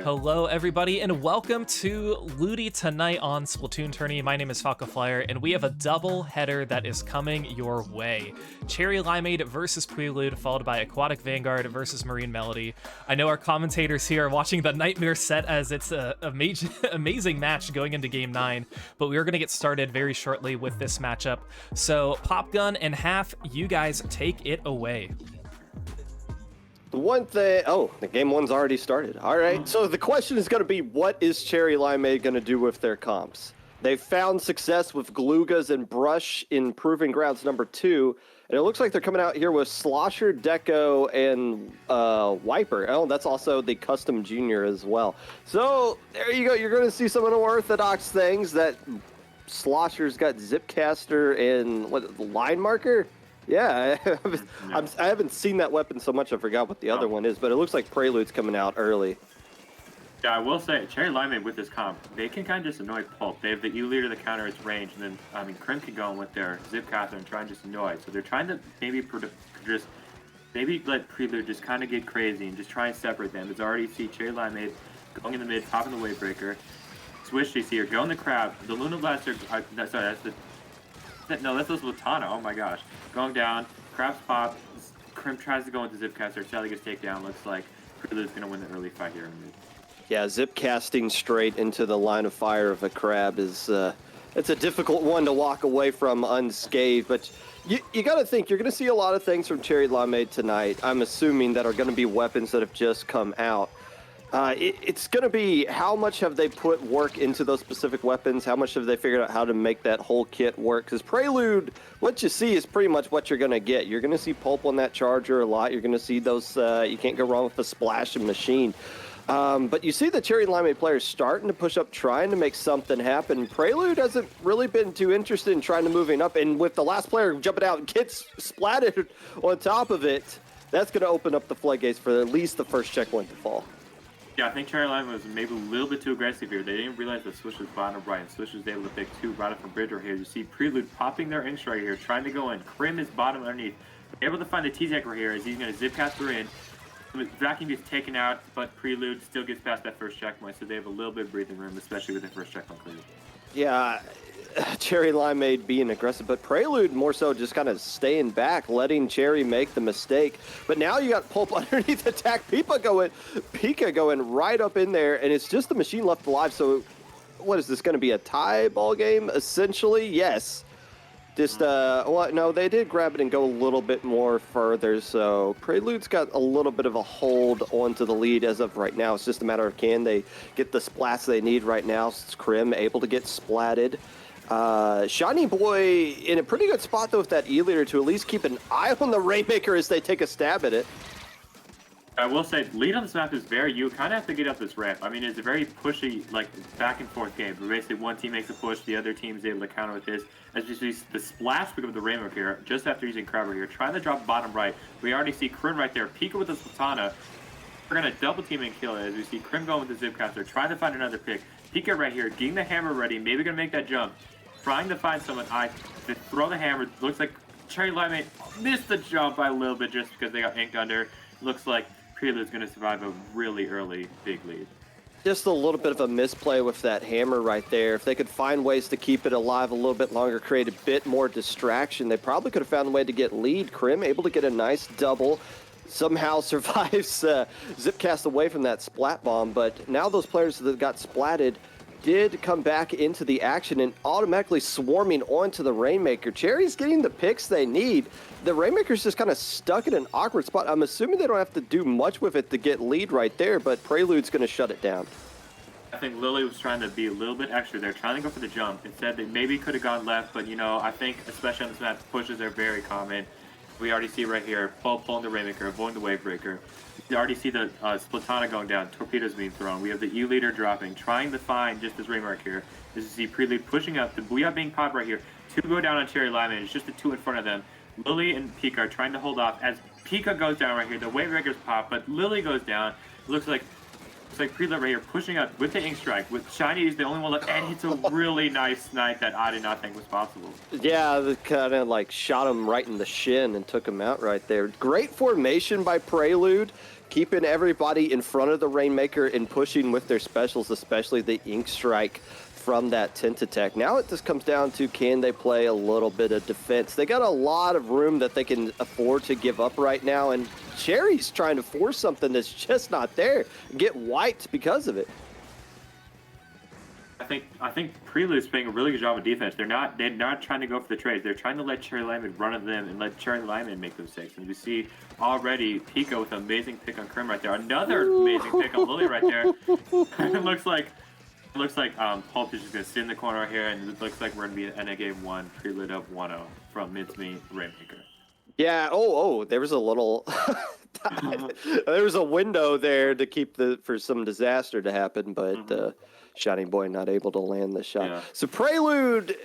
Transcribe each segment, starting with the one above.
Hello, everybody, and welcome to Ludi tonight on Splatoon Tourney. My name is falcoflyer, and we have a double header that is coming your way. Cherry Limeade versus Prelude, followed by Aquatic Vanguard versus Marine Melody. I know our commentators here are watching the Nightmare set as it's a amazing match going into Game 9, but we are going to get started very shortly with this matchup. So, Popgun and Half, you guys take it away. The one thing, the game one's already started. All right, so the question is going to be, what is Cherry Limeade going to do with their comps? They've found success with Glugas and Brush in Proving Grounds number 2, and it looks like they're coming out here with Slosher, Deco, and Wiper. Oh, that's also the Custom Junior as well. So there you go. You're going to see some unorthodox things. That Slosher's got Zipcaster and Line Marker? Yeah, I haven't seen that weapon so much I forgot what the other one is, but it looks like Prelude's coming out early. Yeah, I will say, Cherry Limeade with this comp, they can kind of just annoy Pulp. They have the E-Leader that counter its range, and then, Crim can go in with their Zipcaster and try and just annoy. So they're trying to maybe let Prelude just kind of get crazy and just try and separate them. As already see Cherry Limeade going in the mid, popping the Wave Breaker. Switch DC here, go in the Crab. The Luna Blaster, that's the... No, that's Latana. Oh my gosh. Going down. Crabs pop. Crim tries to go into Zipcaster. Sally gets takedown. Looks like Prelude's going to win the early fight here in mid. Yeah, zip casting straight into the line of fire of a Crab is it's a difficult one to walk away from unscathed. But you got to think, you're going to see a lot of things from Cherry Limeade tonight. I'm assuming that are going to be weapons that have just come out. It's going to be how much have they put work into those specific weapons, how much have they figured out how to make that whole kit work, because Prelude, what you see is pretty much what you're going to get. You're going to see Pulp on that Charger a lot. You're going to see those, you can't go wrong with the Splash and Machine. But you see the Cherry Limeade players starting to push up, trying to make something happen. Prelude hasn't really been too interested in trying to moving up, and with the last player jumping out and gets splatted on top of it, that's going to open up the floodgates for at least the first checkpoint to fall. Yeah, I think Cherry Limeade was maybe a little bit too aggressive here. They didn't realize that Swish was bottom right, and Swish was able to pick 2 right up from bridge right here. You see Prelude popping their inch right here, trying to go in. Crim is bottom underneath. Able to find the T-Deck right here as he's going to Zipcaster in. Vacuum gets taken out, but Prelude still gets past that first checkpoint, so they have a little bit of breathing room, especially with the first checkpoint cleared. Yeah, Cherry Limeade being aggressive, but Prelude more so just kind of staying back, letting Cherry make the mistake. But now you got Pulp underneath attack. Pika going right up in there, and it's just the Machine left alive. So what is this going to be, a tie ball game, essentially? Yes. Just, well, no, they did grab it and go a little bit more further, so Prelude's got a little bit of a hold onto the lead as of right now. It's just a matter of can they get the splats they need right now. It's Crim able to get splatted. Shiny Boy in a pretty good spot, though, with that E-Leader to at least keep an eye on the Rainmaker as they take a stab at it. I will say, lead on this map is you kind of have to get up this ramp. I mean, it's a very pushy, like, back and forth game. Where basically, one team makes a push, the other team is able to counter with this. As you see, the splash pick of the Rainbow here, just after using Crabber here, trying to drop bottom right. We already see Crim right there, Pika with the Sultana. We're going to double team and kill it as we see Crim going with the Zipcaster, trying to find another pick. Pika right here, getting the hammer ready, maybe going to make that jump. Trying to find someone, they throw the hammer. Looks like Cherry Limeade missed the jump by a little bit just because they got inked under. Looks like Prelude's going to survive a really early big lead. Just a little bit of a misplay with that hammer right there. If they could find ways to keep it alive a little bit longer, create a bit more distraction, they probably could have found a way to get lead. Crim able to get a nice double. Somehow survives Zipcast away from that splat bomb, but now those players that got splatted did come back into the action and automatically swarming onto the Rainmaker. Cherry's getting the picks they need. The Rainmaker's just kind of stuck in an awkward spot. I'm assuming they don't have to do much with it to get lead right there, but Prelude's going to shut it down. I think Lily was trying to be a little bit extra there, trying to go for the jump. Instead, they maybe could have gone left, but, I think, especially on this map, pushes are very common. We already see right here, pulling the Rainmaker, avoiding the Wave Breaker. You already see the Splatana going down, torpedoes being thrown. We have the E-Leader dropping, trying to find just this Rainmark here. As you see Prelude pushing up, the Booyah being popped right here. 2 go down on Cherry Limeade, it's just the 2 in front of them. Lily and Pika are trying to hold off. As Pika goes down right here, the Wave Breakers pop, but Lily goes down. It looks like Prelude right here pushing up with the Ink Strike. With Shiny is the only one left, and it's a really nice snipe that I did not think was possible. Yeah, they kind of like shot him right in the shin and took him out right there. Great formation by Prelude. keeping everybody in front of the Rainmaker and pushing with their specials, especially the Ink Strike from that Tent Attack. Now it just comes down to, can they play a little bit of defense? They got a lot of room that they can afford to give up right now, and Cherry's trying to force something that's just not there, get wiped because of it. I think Prelude's playing a really good job of defense. They're not trying to go for the trades. They're trying to let Cherry Limeade run at them and let Cherry Limeade make those mistakes. And you see already Pico with an amazing pick on Krim right there. Another amazing pick on Lily right there. It looks like Pulp is just gonna sit in the corner here, and it looks like we're gonna be in a game 1, Prelude up 1-0 from Mincemeat Rainmaker. Yeah. There was a little. There was a window there to keep for some disaster to happen, but Shining Boy not able to land the shot. Yeah. So Prelude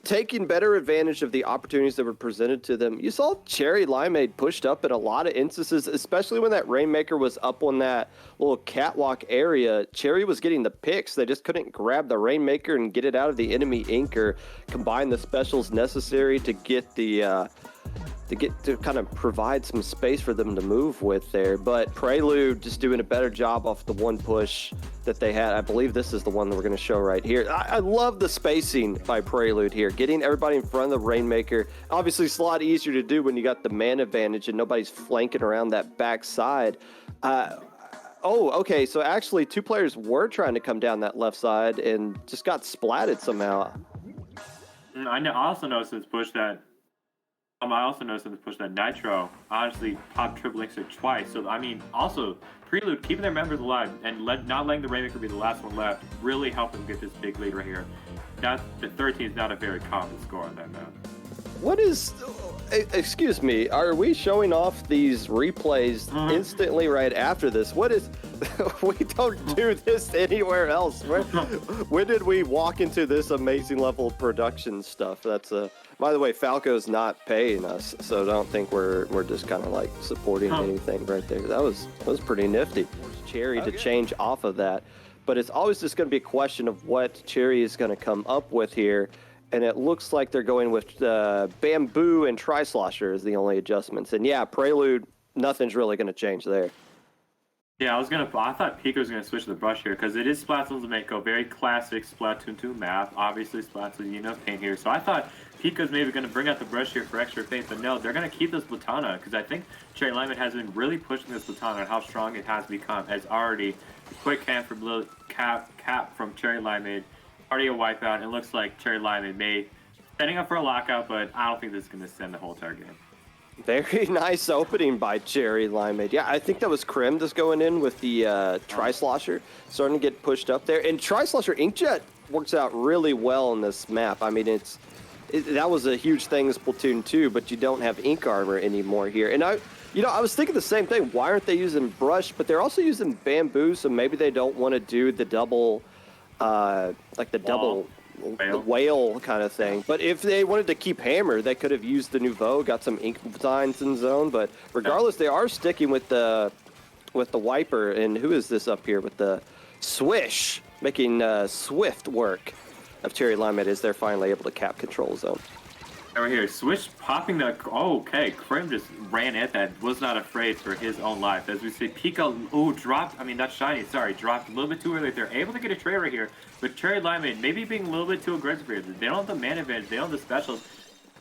taking better advantage of the opportunities that were presented to them. You saw Cherry Limeade pushed up in a lot of instances, especially when that Rainmaker was up on that little catwalk area. Cherry was getting the picks. They just couldn't grab the Rainmaker and get it out of the enemy ink or combine the specials necessary to get the to kind of provide some space for them to move with there. But Prelude just doing a better job off the one push that they had. I believe this is the one that we're going to show right here. I love the spacing by Prelude here, getting everybody in front of the Rainmaker. Obviously, it's a lot easier to do when you got the man advantage and nobody's flanking around that backside. Okay, so actually 2 players were trying to come down that left side and just got splatted somehow. I also noticed this push that Nitro honestly popped triple links it twice. So I mean, also Prelude keeping their members alive and not letting the Rainmaker be the last one left really helped them get this big lead right here. The 13 is not a very common score on that map. What is... Excuse me, are we showing off these replays instantly right after this? What is... We don't do this anywhere else. When did we walk into this amazing level of production stuff? That's by the way, Falco's not paying us, so don't think we're just kind of like supporting anything right there. That was pretty nifty. Cherry to change off of that, but it's always just going to be a question of what Cherry is going to come up with here. And it looks like they're going with Bamboo and Tri-Slosher as the only adjustments. And yeah, Prelude, nothing's really going to change there. Yeah, I thought Pico was going to switch to the brush here because it is Splatoon's Mako, very classic Splatoon 2 map. Obviously, Splatoon, paint here. So I thought Pico's maybe going to bring out the brush here for extra paint, but no, they're going to keep this Platana because I think Cherry Limeade has been really pushing this Platana and how strong it has become. As already, quick camp from cap from Cherry Limeade. Already a wipeout. It looks like Cherry Limeade setting up for a lockout, but I don't think this is going to send the whole entire game. Very nice opening by Cherry Limeade. Yeah, I think that was Krim just going in with the Tri-Slosher, starting to get pushed up there. And Tri-Slosher Inkjet works out really well in this map. I mean, that was a huge thing in Splatoon 2, but you don't have ink armor anymore here. And I was thinking the same thing. Why aren't they using brush? But they're also using bamboo, so maybe they don't want to do the double, double whale kind of thing. But if they wanted to keep hammer, they could have used the Nouveau, got some ink designs in zone. But regardless, they are sticking with the wiper. And who is this up here with the swish, making swift work of Cherry Limeade as they're finally able to cap control zone. Over here, Swish popping the... Oh, okay, Krim just ran at that, was not afraid for his own life. As we see, Pico, dropped a little bit too early. They're able to get a trade right here, but Cherry Limeade maybe being a little bit too aggressive here. They don't have the man advantage, they don't have the specials.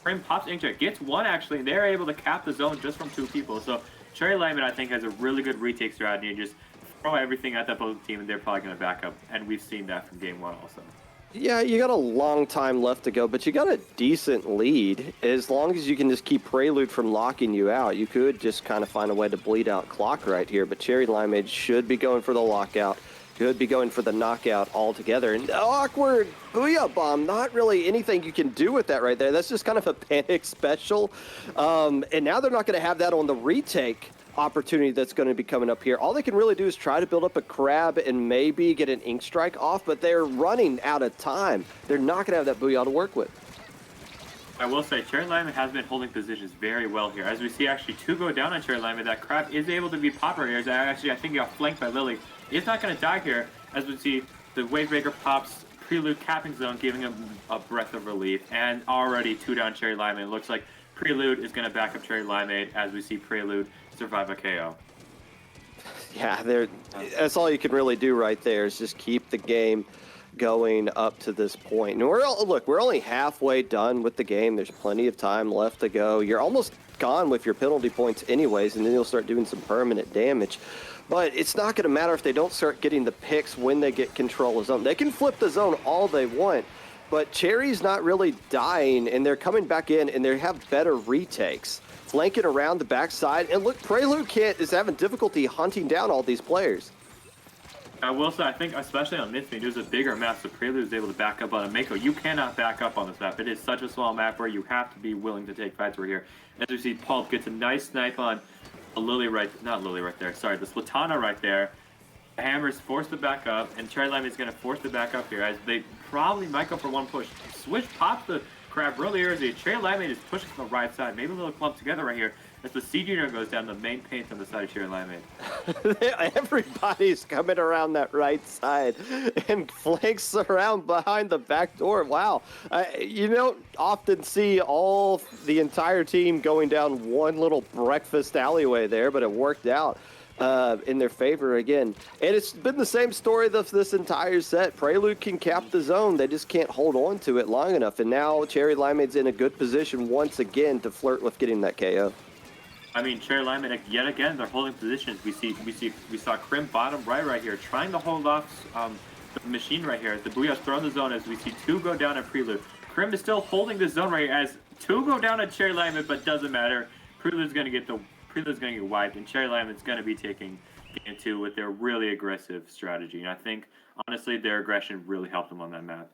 Krim pops Inkjet, gets one actually, and they're able to cap the zone just from 2 people. So Cherry Limeade, I think, has a really good retake strategy and just throw everything at the opposing team, and they're probably going to back up. And we've seen that from game 1 also. Yeah, you got a long time left to go, but you got a decent lead. As long as you can just keep Prelude from locking you out, you could just kind of find a way to bleed out clock right here. But Cherry Limeade should be going for the lockout, could be going for the knockout altogether. And awkward Booyah Bomb, not really anything you can do with that right there. That's just kind of a panic special. And now they're not going to have that on the retake opportunity that's going to be coming up here. All they can really do is try to build up a crab and maybe get an ink strike off, but they're running out of time. They're not going to have that booyah to work with. I will say, Cherry Limeade has been holding positions very well here. As we see actually 2 go down on Cherry Limeade, that crab is able to be popper here. Actually, I think he got flanked by Lily. He's not going to die here. As we see, the Wavebreaker pops Prelude capping zone, giving him a breath of relief. And already 2 down Cherry Limeade. Looks like Prelude is going to back up Cherry Limeade as we see Prelude survive a KO. Yeah, that's all you can really do right there is just keep the game going up to this point. And we're only halfway done with the game. There's plenty of time left to go. You're almost gone with your penalty points anyways, and then you'll start doing some permanent damage. But it's not going to matter if they don't start getting the picks when they get control of zone. They can flip the zone all they want, but Cherry's not really dying, and they're coming back in, and they have better retakes, flanking around the backside. And look, Prelude is having difficulty hunting down all these players. I will say, I think, especially on Midfield, there's a bigger map, so Prelude is able to back up on a Mako. You cannot back up on this map. It is such a small map where you have to be willing to take fights right here. As we see, Pulp gets a nice snipe on a Lily not Lily right there, sorry, the Slatana right there. Hammer's forced to back up, and Cherry Limeade is going to force to back up here as they probably might go for one push. Switch pops the crab really early. Cherry Limeade is pushing to the right side, maybe a little clump together right here. As the C Junior goes down, the main paint on the side of Cherry Limeade. Everybody's coming around that right side and flanks around behind the back door. Wow. You don't often see the entire team going down one little breakfast alleyway there, but it worked out in their favor again. And it's been the same story this entire set. Prelude can cap the zone. They just can't hold on to it long enough. And now Cherry Limeade's in a good position once again to flirt with getting that KO. I mean, Cherry Limeade, yet again, they're holding positions. We saw Crim bottom right here, trying to hold off the machine right here. The Booyah's thrown the zone as we see 2 go down at Prelude. Crim is still holding the zone right here as 2 go down at Cherry Limeade, but doesn't matter. Prelude's going to get wiped, and Cherry Limeade's going to be taking game 2 with their really aggressive strategy. And I think, honestly, their aggression really helped them on that map.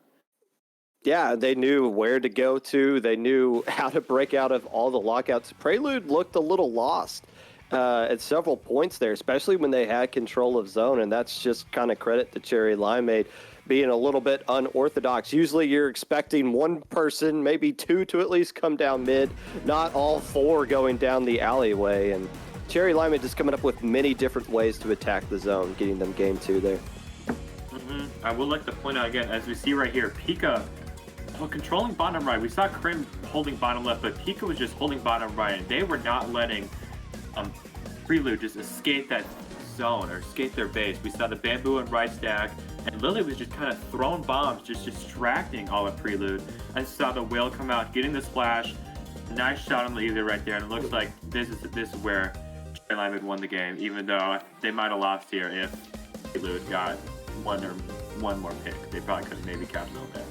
Yeah, they knew where to go to. They knew how to break out of all the lockouts. Prelude looked a little lost at several points there, especially when they had control of zone, and that's just kind of credit to Cherry Limeade being a little bit unorthodox. Usually you're expecting one person, maybe 2 to at least come down mid, not all 4 going down the alleyway, and Cherry Limeade just coming up with many different ways to attack the zone, getting them game 2 there. I would like to point out again, as we see right here, Pika controlling bottom right. We saw Crim holding bottom left, but Pika was just holding bottom right, and they were not letting Prelude just escape that zone or escape their base. We saw the bamboo and right stack, and Lily was just kind of throwing bombs, just distracting all of Prelude. I saw the whale come out, getting the splash. Nice shot on the either right there, and it looks like this is where Cherry Limeade won the game, even though they might have lost here if Prelude got one more pick. They probably could have maybe captured on that.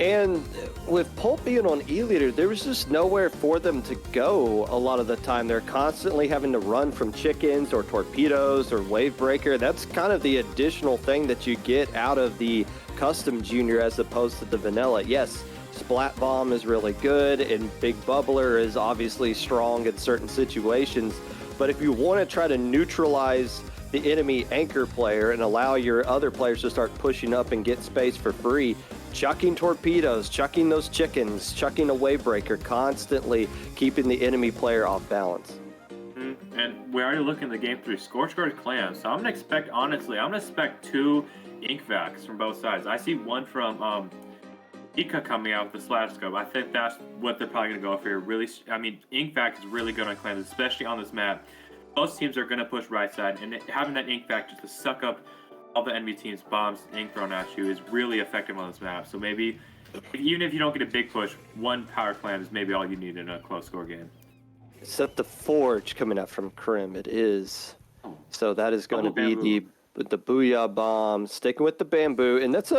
And with Pulp being on E-Leader, there was just nowhere for them to go a lot of the time. They're constantly having to run from chickens or torpedoes or wave breaker. That's kind of the additional thing that you get out of the custom junior as opposed to the vanilla. Yes, Splat Bomb is really good, and Big Bubbler is obviously strong in certain situations. But if you want to try to neutralize the enemy anchor player and allow your other players to start pushing up and get space for free, chucking torpedoes, chucking those chickens, chucking a wave breaker, constantly keeping the enemy player off balance. And we're already looking at the game through Scorchguard Clan, so I'm going to expect 2 ink vacs from both sides. I see one from Ika coming out with the slash scope. I think that's what they're probably going to go for here. Really, I mean, ink vac is really good on clans, especially on this map. Both teams are going to push right side, and having that ink vac just to suck up all the enemy team's bombs and ink thrown at you is really effective on this map. So maybe, even if you don't get a big push, 1 power clan is maybe all you need in a close score game. Except the Forge coming out from Crim, it is. So that is going to be the Booyah Bomb, sticking with the bamboo. And that's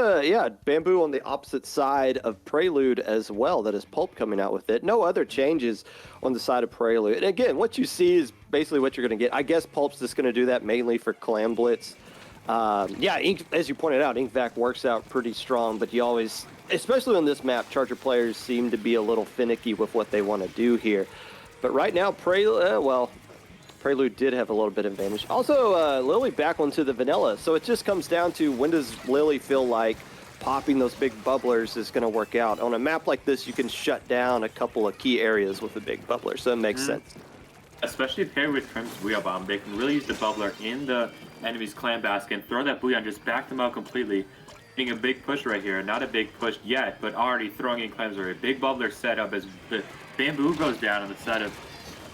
bamboo on the opposite side of Prelude as well. That is Pulp coming out with it. No other changes on the side of Prelude. And again, what you see is basically what you're going to get. I guess Pulp's just going to do that mainly for Clan Blitz. Ink, as you pointed out, Ink Vac works out pretty strong, but you always, especially on this map, Charger players seem to be a little finicky with what they want to do here. But right now, Prelude did have a little bit of advantage. Also, Lily back onto the vanilla, so it just comes down to when does Lily feel like popping those big bubblers is going to work out. On a map like this, you can shut down a couple of key areas with a big bubbler, so it makes sense. Especially paired with Crim's Booyah Bomb, they can really use the bubbler in the enemy's clan basket and throw that Booyah and just back them out completely. Getting a big push right here. Not a big push yet, but already throwing in clams already. Big bubbler set up as the bamboo goes down on the side of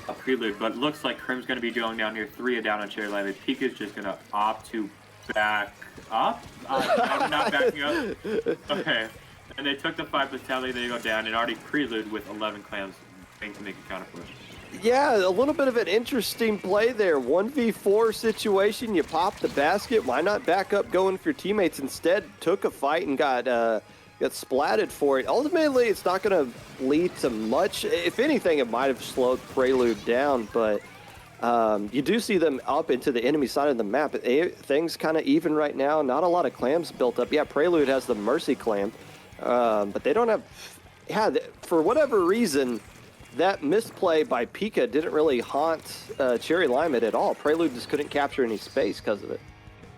a Prelude, but it looks like Crim's going to be going down here, 3 down on Cherry Limeade. Pika's just going to opt to back up. I'm not backing up. Okay. And they took the 5 tally, they go down, and already Prelude with 11 clams trying to make a counter push. Yeah, a little bit of an interesting play there. 1v4 situation, you pop the basket. Why not back up going for your teammates? Instead, took a fight and got splatted for it. Ultimately, it's not going to lead to much. If anything, it might have slowed Prelude down, but you do see them up into the enemy side of the map. Things kind of even right now. Not a lot of clams built up. Yeah, Prelude has the Mercy clam, but they don't have... Yeah, for whatever reason, that misplay by Pika didn't really haunt Cherry Limeade at all. Prelude just couldn't capture any space because of it.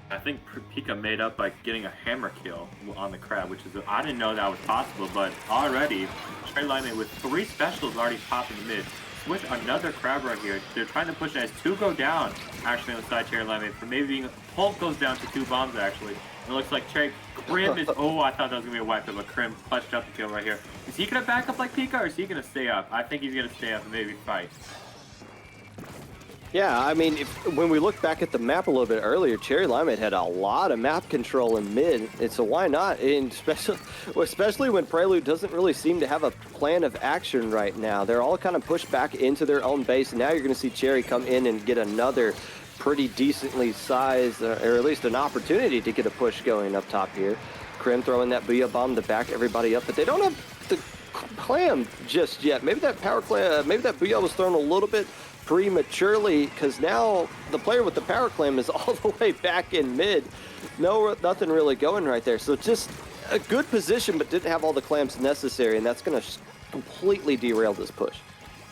I think Pika made up by getting a hammer kill on the crab, which is, I didn't know that was possible, but already Cherry Limeade with 3 specials already popping the mid. Switch another crab right here. They're trying to push it as 2 go down actually on the side Cherry Limeade for maybe being Hulk goes down to 2 bombs actually. It looks like Crim is, oh, I thought that was going to be a wipe, but Crim clutched up the kill right here. Is he going to back up like Pika, or is he going to stay up? I think he's going to stay up and maybe fight. Yeah, I mean, when we look back at the map a little bit earlier, Cherry Limeade had a lot of map control in mid, and so why not? And especially when Prelude doesn't really seem to have a plan of action right now. They're all kind of pushed back into their own base, and now you're going to see Cherry come in and get another pretty decently sized, or at least an opportunity to get a push going up top here. Crim throwing that Booyah Bomb to back everybody up, but they don't have the clam just yet. Maybe that power clam, maybe that Booyah was thrown a little bit prematurely, because now the player with the power clam is all the way back in mid. Nothing really going right there. So just a good position, but didn't have all the clams necessary, and that's going to completely derail this push.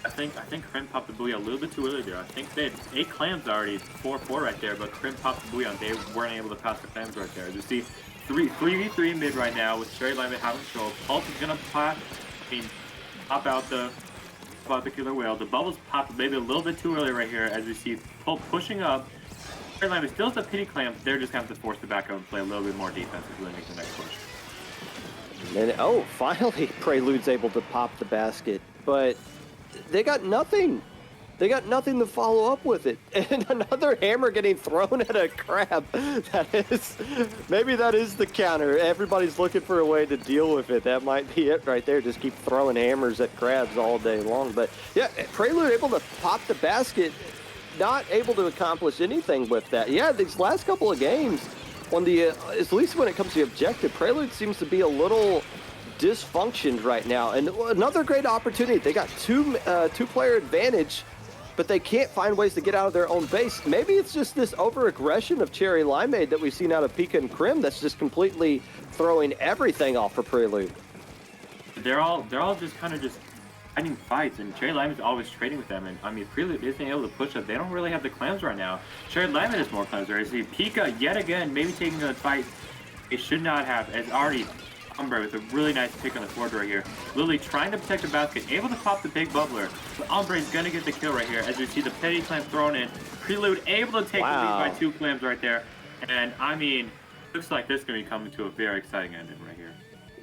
I think Crim popped the Booyah a little bit too early there. I think they had 8 clams already, 4-4 right there, but Crim popped the Booyah and they weren't able to pass the clams right there. You see 3v3 mid right now with Cherry Limeade having control. Pulse is gonna pop out the killer whale. The bubbles popped maybe a little bit too early right here as we see Pulp pushing up. Cherry Limeade still has the pity clams. They're just gonna have to force the back up and play a little bit more defense to really make the next push. And then, finally Prelude's able to pop the basket, but they got nothing. They got nothing to follow up with it. And another hammer getting thrown at a crab. Maybe that is the counter. Everybody's looking for a way to deal with it. That might be it right there. Just keep throwing hammers at crabs all day long. But yeah, Prelude able to pop the basket, not able to accomplish anything with that. Yeah, these last couple of games, on the at least when it comes to the objective, Prelude seems to be a little dysfunctioned right now. And another great opportunity. They got two-player advantage, but they can't find ways to get out of their own base. Maybe it's just this over-aggression of Cherry Limeade that we've seen out of Pika and Crim that's just completely throwing everything off for Prelude. They're all just kind of just finding fights, and Cherry Limeade's always trading with them. And I mean, Prelude isn't able to push up. They don't really have the clams right now. Cherry Limeade has more clams. Right? See Pika yet again, maybe taking a fight it should not have. It's already Umber with a really nice pick on the board right here. Lily trying to protect the basket, able to pop the big bubbler. But Umber is gonna get the kill right here as we see the petty clam thrown in. Prelude able to take the lead by 2 clams right there. And I mean, looks like this is gonna be coming to a very exciting ending right here.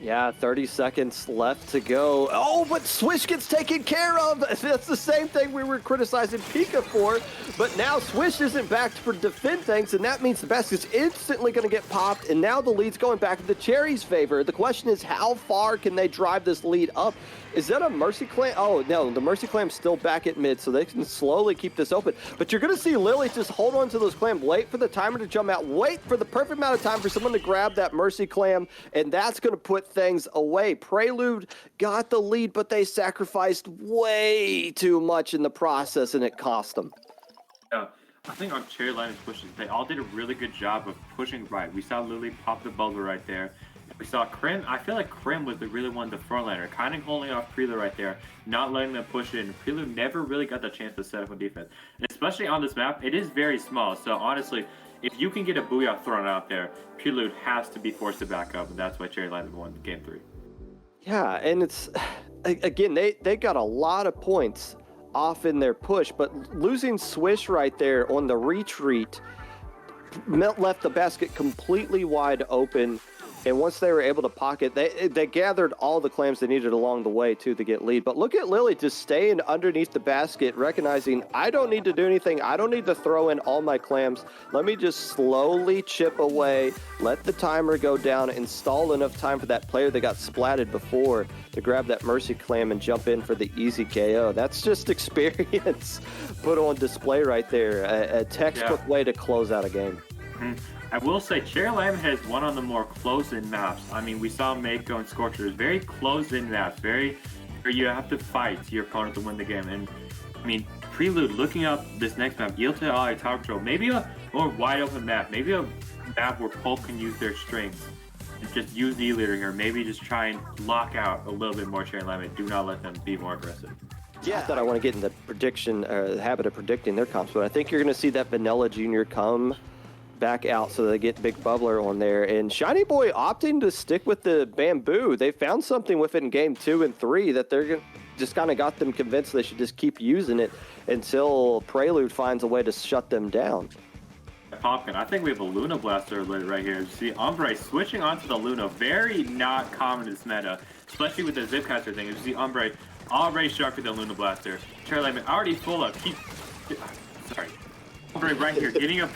Yeah, 30 seconds left to go. Oh, but Swish gets taken care of. That's the same thing we were criticizing Pika for. But now Swish isn't back to defend things, and that means the basket's instantly going to get popped, and now the lead's going back in the Cherry's favor. The question is, how far can they drive this lead up? Is that a Mercy Clam? Oh, no, the Mercy Clam's still back at mid, so they can slowly keep this open. But you're going to see Lily just hold on to those clams, wait for the timer to jump out, wait for the perfect amount of time for someone to grab that Mercy Clam, and that's going to put things away. Prelude got the lead, but they sacrificed way too much in the process, and it cost them. Yeah, I think on Cherry Limeade's pushes, they all did a really good job of pushing right. We saw Lily pop the bubble right there. We saw Crim. I feel like Crim was the really one, the frontliner, kind of holding off Prelude right there, not letting them push in. Prelude never really got the chance to set up on defense. And especially on this map, it is very small. So honestly, if you can get a Booyah thrown out there, Prelude has to be forced to back up, and that's why Cherry Limeade won game 3. Yeah, and it's, again, they got a lot of points off in their push, but losing Swish right there on the retreat left the basket completely wide open. And once they were able to pocket, they gathered all the clams they needed along the way, too, to get lead. But look at Lily just staying underneath the basket, recognizing, I don't need to do anything. I don't need to throw in all my clams. Let me just slowly chip away, let the timer go down, and stall enough time for that player that got splatted before to grab that Mercy clam and jump in for the easy KO. That's just experience put on display right there. A textbook way to close out a game. Mm-hmm. I will say, Cherry Limeade has one on the more close-in maps. I mean, we saw Mako and Scorchers, very close-in maps, where you have to fight your opponent to win the game. And I mean, Prelude looking up this next map, Yield to Ally Tower Control, maybe a more wide-open map, maybe a map where Pulp can use their strengths. And just use the leader here, maybe just try and lock out a little bit more Cherry Limeade. Do not let them be more aggressive. Yeah, I thought I want to get in the prediction, the habit of predicting their comps, but I think you're going to see that Vanilla Jr. come back out so they get Big Bubbler on there. And Shiny Boy opting to stick with the Bamboo. They found something with it in game 2 and 3 that they're just kind of got them convinced they should just keep using it until Prelude finds a way to shut them down. Popkin, I think we have a Luna Blaster right here. You see Ombre switching onto the Luna, very not common in this meta, especially with the Zipcaster thing. You see Ombre already sharp with the Luna Blaster. Cherry Limeade already full up. Sorry. Ombre right here, getting up.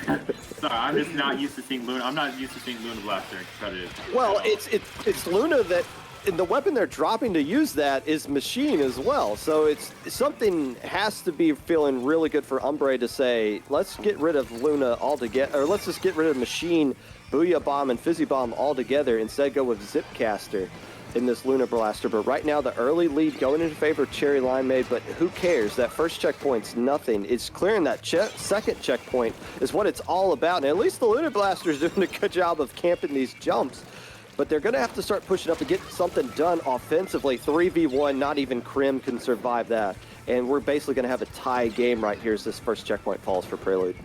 Sorry, I'm just not used to seeing Luna. I'm not used to seeing Luna Blaster competitive. Well, it's Luna that, and the weapon they're dropping to use that is Machine as well. So it's something has to be feeling really good for Ombre to say, let's get rid of Luna altogether, or let's just get rid of Machine, Booyah Bomb, and Fizzy Bomb altogether. Instead, go with Zipcaster in this Luna Blaster. But right now, the early lead going into favor of Cherry Limeade, but who cares? That first checkpoint's nothing. It's clearing that second checkpoint is what it's all about. And at least the Luna Blaster is doing a good job of camping these jumps. But they're going to have to start pushing up and get something done offensively. 3v1, not even Krim can survive that. And we're basically going to have a tie game right here as this first checkpoint falls for Prelude.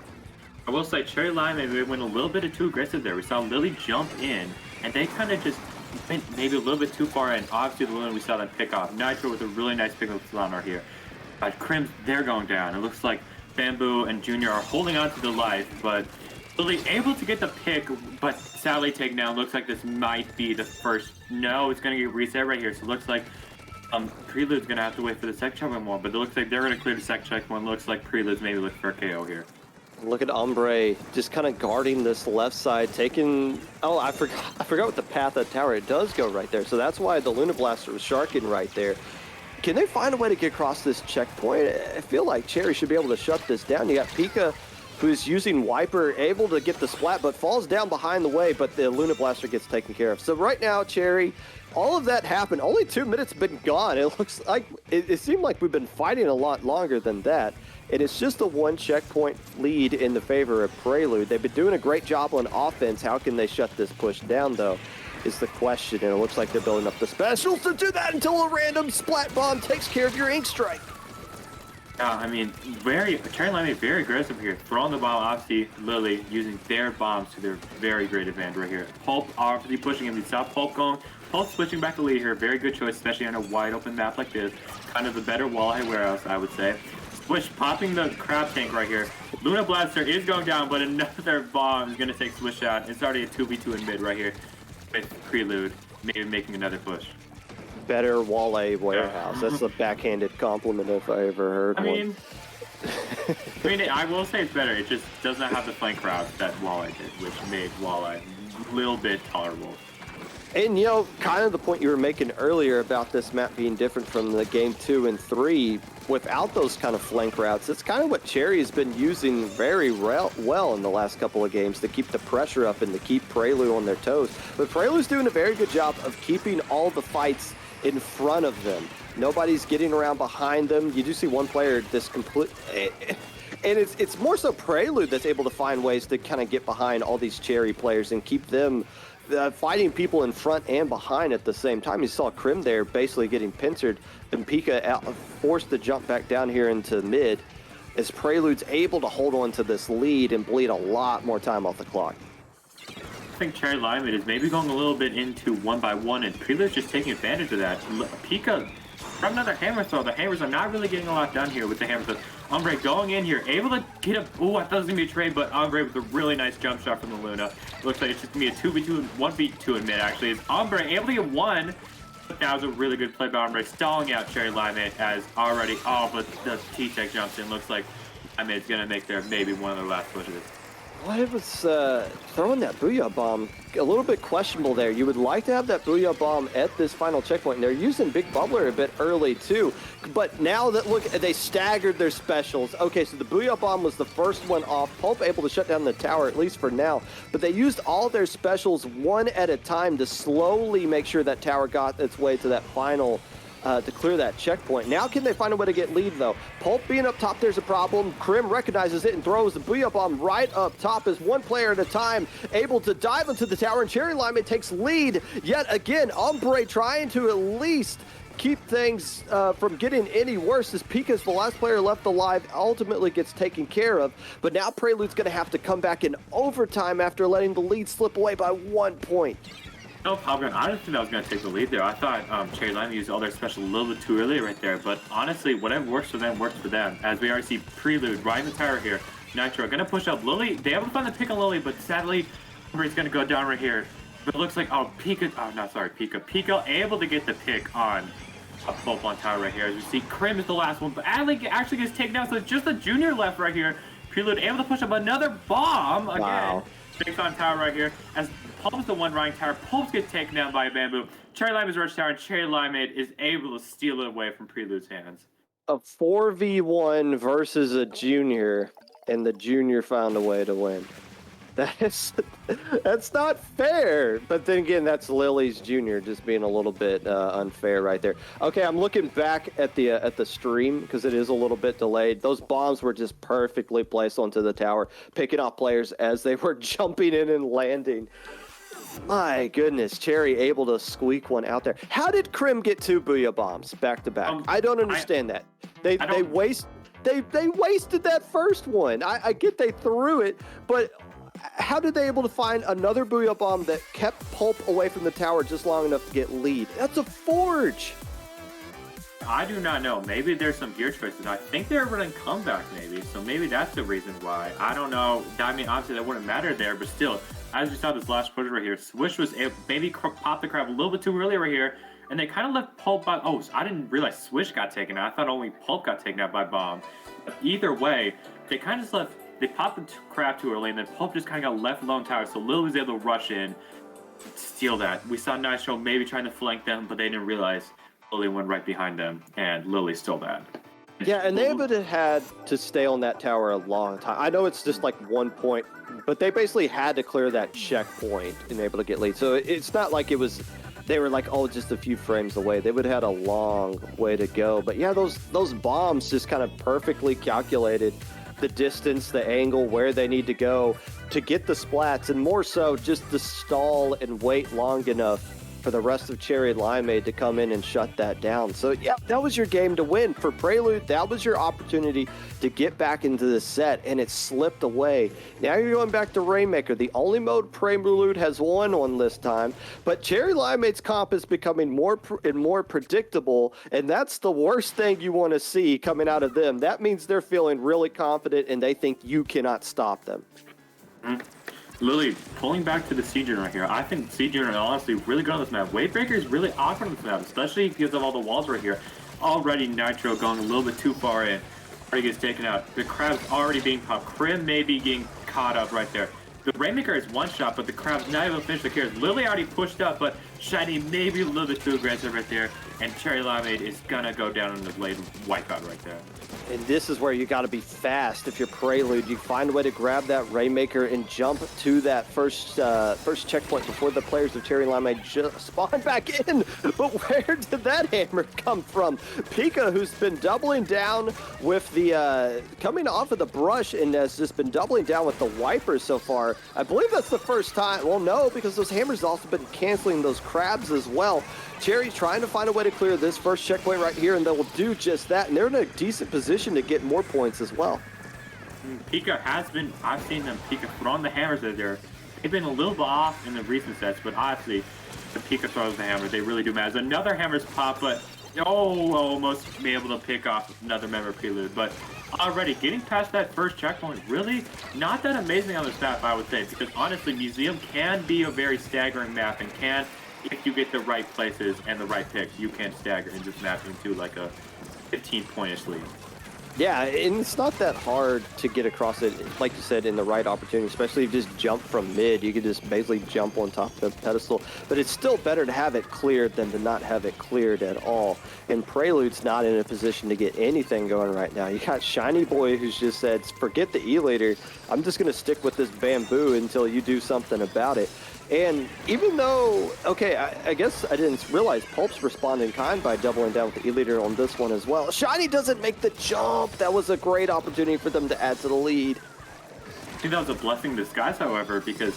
I will say, Cherry Limeade went a little bit too aggressive there. We saw Lily jump in, and they kind of just went maybe a little bit too far in. Obviously, the Luna we saw them pick off. Nitro with a really nice pick of Sonar here. But Krim's, they're going down. It looks like Bamboo and Junior are holding on to the life, but Lily able to get the pick, but sadly taken down. Looks like this might be the first. No, it's going to get reset right here. So it looks like Prelude's going to have to wait for the second checkpoint more, but it looks like they're going to clear the second checkpoint. Looks like Prelude's maybe looking for a KO here. Look at Ombre just kind of guarding this left side, taking... Oh, I forgot what the path of the tower. It does go right there, so that's why the Luna Blaster was sharking right there. Can they find a way to get across this checkpoint? I feel like Cherry should be able to shut this down. You got Pika, who's using Wiper, able to get the splat, but falls down behind the way, but the Luna Blaster gets taken care of. So right now, Cherry, all of that happened. Only 2 minutes been gone. It looks like... It seemed like we've been fighting a lot longer than that. And it's just a one checkpoint lead in the favor of Prelude. They've been doing a great job on offense. How can they shut this push down, though, is the question. And it looks like they're building up the specials to do that until a random splat bomb takes care of your ink strike. I mean, Cherry Limeade very aggressive here. Throwing the ball, obviously, Lily using their bombs to their very great advantage right here. Pulp obviously pushing him. We saw Pulp going. Pulp switching back to lead here. Very good choice, especially on a wide open map like this. Kind of a better walleye warehouse, I would say. Swish popping the crab tank right here. Luna Blaster is going down, but another bomb is going to take Swish out. It's already a 2v2 in mid right here with Prelude, maybe making another push. Better walleye warehouse. That's a backhanded compliment if I ever heard one. I will say it's better. It just does not have the flank crowd that Walleye did, which made Walleye a little bit tolerable. And, you know, kind of the point you were making earlier about this map being different from the game 2 and 3, without those kind of flank routes, it's kind of what Cherry's been using very well in the last couple of games to keep the pressure up and to keep Prelude on their toes. But Prelude's doing a very good job of keeping all the fights in front of them. Nobody's getting around behind them. You do see one player this complete... And it's more so Prelude that's able to find ways to kind of get behind all these Cherry players and keep them fighting people in front and behind at the same time. You saw Krim there basically getting pincered, and Pika forced to jump back down here into mid as Prelude's able to hold on to this lead and bleed a lot more time off the clock. I think Cherry Limeade is maybe going a little bit into 1-by-1, and Prelude's just taking advantage of that. Pika from another hammer throw. The hammers are not really getting a lot done here with the hammer throw. Ombre going in here, able to get a... Oh, I thought it was going to be a trade, but Ombre with a really nice jump shot from the Luna. Looks like it's just going to be a 2v2, 1v2 in mid, actually. It's Ombre able to get one, but that was a really good play by Ombre, stalling out Cherry Limeade as already... Oh, but the T-Tech jumps in. Looks like Limeade's going to make their maybe one of their last pushes. Well, it was throwing that Booyah Bomb a little bit questionable there. You would like to have that Booyah Bomb at this final checkpoint, and they're using Big Bubbler a bit early too. But now that, look, they staggered their specials. Okay, so the Booyah Bomb was the first one off. Pulp able to shut down the tower, at least for now. But they used all their specials one at a time to slowly make sure that tower got its way to that final to clear that checkpoint. Now can they find a way to get lead though? Pulp being up top, there's a problem. Krim recognizes it and throws the Booyah Bomb right up top as one player at a time able to dive into the tower, and Cherry Limeade takes lead yet again. Ombre trying to at least keep things from getting any worse as Pika's the last player left alive, ultimately gets taken care of. But now Prelude's going to have to come back in overtime after letting the lead slip away by 1 point. No problem. I didn't think that was going to take the lead there. I thought Cherry Limeade used all their special a little bit too early right there. But honestly, whatever works for them, works for them. As we already see Prelude riding the tower here. Nitro going to push up Lily. They able to find the pick on Lily, but sadly, Ombre's going to go down right here. But it looks like, Pika, Pika able to get the pick on a Pulp on tower right here. As we see, Krim is the last one, but Adley actually gets taken out, so it's just a junior left right here. Prelude able to push up another bomb again. Wow. Takes on tower right here. As Pulp's the one riding tower, Pulp gets taken down by a bamboo. Cherry Limeade's rush tower, and Cherry Limeade is able to steal it away from Prelude's hands. A 4v1 versus a junior, and the junior found a way to win. That's not fair. But then again, that's Lily's junior just being a little bit unfair right there. Okay, I'm looking back at the stream because it is a little bit delayed. Those bombs were just perfectly placed onto the tower, picking off players as they were jumping in and landing. My goodness, Cherry able to squeak one out there. How did Krim get 2 Booyah Bombs back to back? I don't understand that. They wasted that first one. I get they threw it, but how did they able to find another Booyah Bomb that kept Pulp away from the tower just long enough to get lead? That's a forge. I do not know. Maybe there's some gear choices. I think they're running comeback maybe, so maybe that's the reason why. I don't know. I mean, obviously that wouldn't matter there, but still, as we saw this last push right here, Swish was able, maybe pop the crab a little bit too early right here, and they kind of left Pulp by... Oh, so I didn't realize Swish got taken out. I thought only Pulp got taken out by Bomb. But either way, they kind of just left... They popped the crab too early, and then Pulp just kind of got left alone tower, so Lil was able to rush in, steal that. We saw Nitro maybe trying to flank them, but they didn't realize Lily went right behind them, and Lily stole that. Yeah, and they would have had to stay on that tower a long time. I know it's just like 1 point, but they basically had to clear that checkpoint and able to get lead. So it's not like it was... They were like, oh, just a few frames away. They would have had a long way to go. But yeah, those bombs just kind of perfectly calculated the distance, the angle, where they need to go to get the splats, and more so just to stall and wait long enough for the rest of Cherry Limeade to come in and shut that down. So yeah, that was your game to win. For Prelude, that was your opportunity to get back into the set, and it slipped away. Now you're going back to Rainmaker, the only mode Prelude has won on this time, but Cherry Limeade's comp is becoming more and more predictable, and that's the worst thing you want to see coming out of them. That means they're feeling really confident, and they think you cannot stop them. Mm-hmm. Lily, pulling back to the Seager right here, I think Seager is honestly really good on this map. Wavebreaker is really awkward on this map, especially because of all the walls right here. Already Nitro going a little bit too far in. Already gets taken out. The Crab's already being popped. Krim may be getting caught up right there. The Rainmaker is one shot, but the Crab's not able to finish the kills. Lily already pushed up, but Shiny maybe a little bit too aggressive right there. And Cherry Limeade is gonna go down in the blade wipeout right there. And this is where you got to be fast. If you're Prelude, you find a way to grab that Rainmaker and jump to that first checkpoint before the players of Cherry Limeade just spawn back in. But where did that hammer come from? Pika, who's been doubling down with the coming off of the brush and has just been doubling down with the wipers so far. I believe that's the first time. Well, no, because those hammers also been canceling those crabs as well. Cherry's trying to find a way to clear this first checkpoint right here, and they will do just that. And they're in a decent position to get more points as well. Pika has been, I've seen them Pika throwing the hammers at there. They've been a little bit off in the recent sets, but obviously the Pika throws the hammers. They really do matter. Another hammer's pop, but almost be able to pick off another member of Prelude. But already getting past that first checkpoint, really not that amazing on this map, I would say, because honestly, Museum can be a very staggering map and can, if you get the right places and the right picks, you can stagger in this map into like a 15-point-ish lead. Yeah, and it's not that hard to get across it, like you said, in the right opportunity, especially if you just jump from mid. You could just basically jump on top of the pedestal. But it's still better to have it cleared than to not have it cleared at all. And Prelude's not in a position to get anything going right now. You got Shiny Boy who's just said, forget the E-Leader. I'm just going to stick with this bamboo until you do something about it. And even though, okay, I guess I didn't realize Pulp's responded in kind by doubling down with the E-Leader on this one as well. Shiny doesn't make the jump. That was a great opportunity for them to add to the lead. I think that was a blessing in disguise, however, because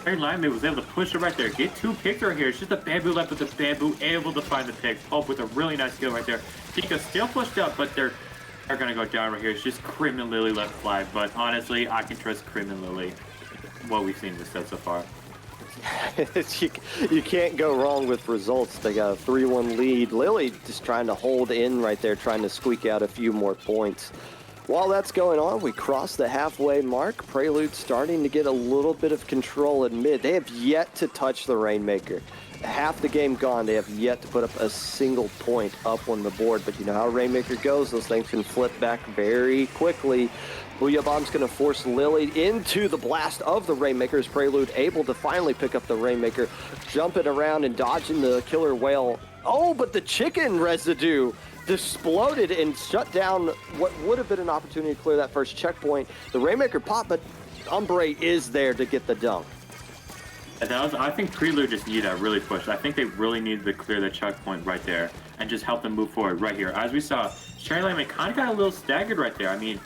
Cherry Limeade was able to push it right there. Get 2 picks right here. It's just a bamboo left with the bamboo, able to find the picks. Pulp with a really nice kill right there. Tika still pushed up, but they're going to go down right here. It's just Crim and Lily left flag, but honestly, I can trust Crim and Lily, what we've seen in this set so far. You can't go wrong with results. They got a 3-1 lead. Lily just trying to hold in right there, trying to squeak out a few more points. While that's going on, we cross the halfway mark. Prelude starting to get a little bit of control in mid. They have yet to touch the Rainmaker. Half the game gone, they have yet to put up a single point up on the board. But you know how Rainmaker goes. Those things can flip back very quickly. Booyah Bomb's going to force Lily into the blast of the Rainmaker's. Prelude able to finally pick up the Rainmaker, jumping around and dodging the Killer Whale. Oh, but the chicken residue exploded and shut down what would have been an opportunity to clear that first checkpoint. The Rainmaker popped, but Umbre is there to get the dunk. I think Prelude just needed that really push. I think they really needed to clear the checkpoint right there and just help them move forward right here. As we saw, Cherry Limeade kind of got a little staggered right there. I mean,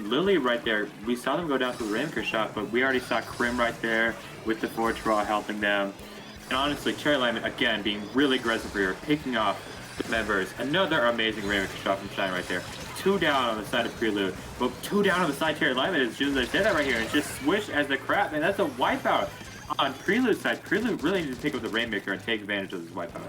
Lily right there, we saw them go down to the Rainmaker shot, but we already saw Crim right there with the forward draw helping them. And honestly, Cherry Limeade, again, being really aggressive here, picking off the members. Another amazing Rainmaker shot from Shine right there. 2 down on the side of Prelude, but 2 down on the side of Cherry Limeade as soon as I said that right here. And just swish as the crap, man, that's a wipeout. On Prelude's side, Prelude really needs to pick up the Rainmaker and take advantage of this wipeout.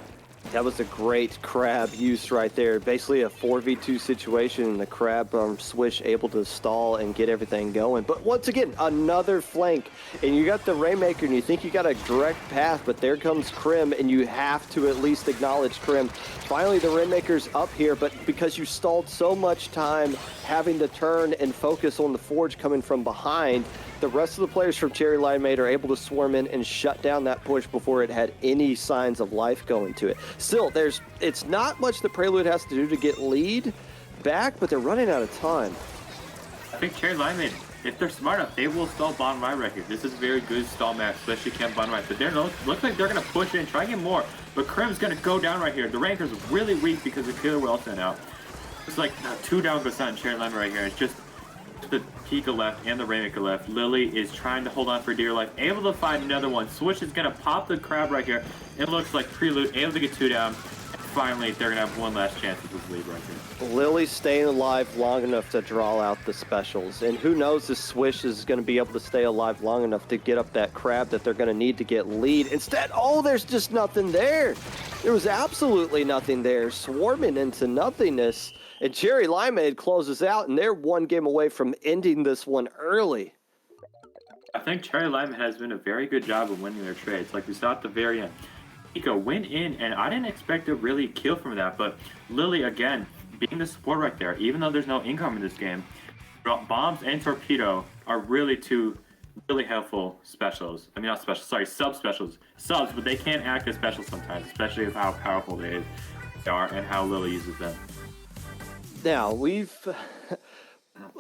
That was a great crab use right there. Basically a 4v2 situation, and the crab swish able to stall and get everything going. But once again, another flank, and you got the Rainmaker, and you think you got a direct path, but there comes Crim, and you have to at least acknowledge Crim. Finally, the Rainmaker's up here, but because you stalled so much time having to turn and focus on the Forge coming from behind, the rest of the players from Cherry Limeade are able to swarm in and shut down that push before it had any signs of life going to it. Still, it's not much the Prelude has to do to get lead back, but they're running out of time. I think Cherry Limeade, if they're smart enough, they will stall bottom right here. This is a very good stall map, especially camp bottom right. But looks like they're going to push in, try and get more. But Crim's going to go down right here. The Ranker's really weak because the Killer Whale sent out. It's like 2 down goes down Cherry Limeade right here. It's just the Pika left and the Rainmaker left. Lily is trying to hold on for dear life, able to find another one. Switch is going to pop the crab right here. It looks like Prelude able to get 2 down. And finally, they're going to have one last chance at this lead right here. Lily's staying alive long enough to draw out the specials. And who knows if Swish is going to be able to stay alive long enough to get up that crab that they're going to need to get lead. Instead, oh, there's just nothing there. There was absolutely nothing there. Swarming into nothingness. And Cherry Limeade closes out, and they're 1 game away from ending this one early. I think Cherry Limeade has been a very good job of winning their trades. Like we saw at the very end. Pico went in, and I didn't expect to really kill from that, but Lily, again, being the support right there, even though there's no income in this game, bombs and torpedo are really 2 really helpful specials. I mean, not specials, sorry, sub-specials. Subs, but they can act as specials sometimes, especially with how powerful they are and how Lily uses them. Now,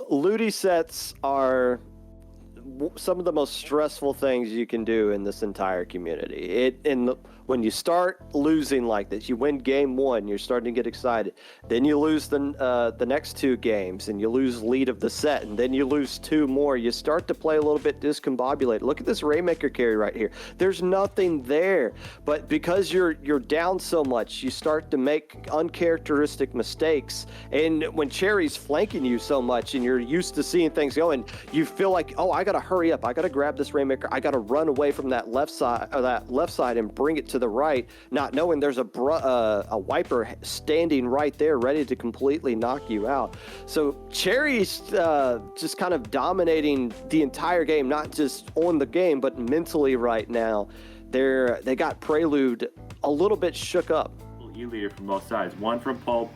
Ludi sets are some of the most stressful things you can do in this entire community. When you start losing like this, you win game 1, you're starting to get excited. Then you lose the next 2 games, and you lose lead of the set, and then you lose 2 more. You start to play a little bit discombobulated. Look at this Rainmaker carry right here. There's nothing there, but because you're down so much, you start to make uncharacteristic mistakes. And when Cherry's flanking you so much, and you're used to seeing things going, you feel like, oh, I got to hurry up. I got to grab this Rainmaker. I got to run away from that left side and bring it to the right, not knowing there's a wiper standing right there ready to completely knock you out. So Cherry's just kind of dominating the entire game, not just on the game, but mentally right now. They got Prelude a little bit shook up. E-leader from both sides, one from Pulp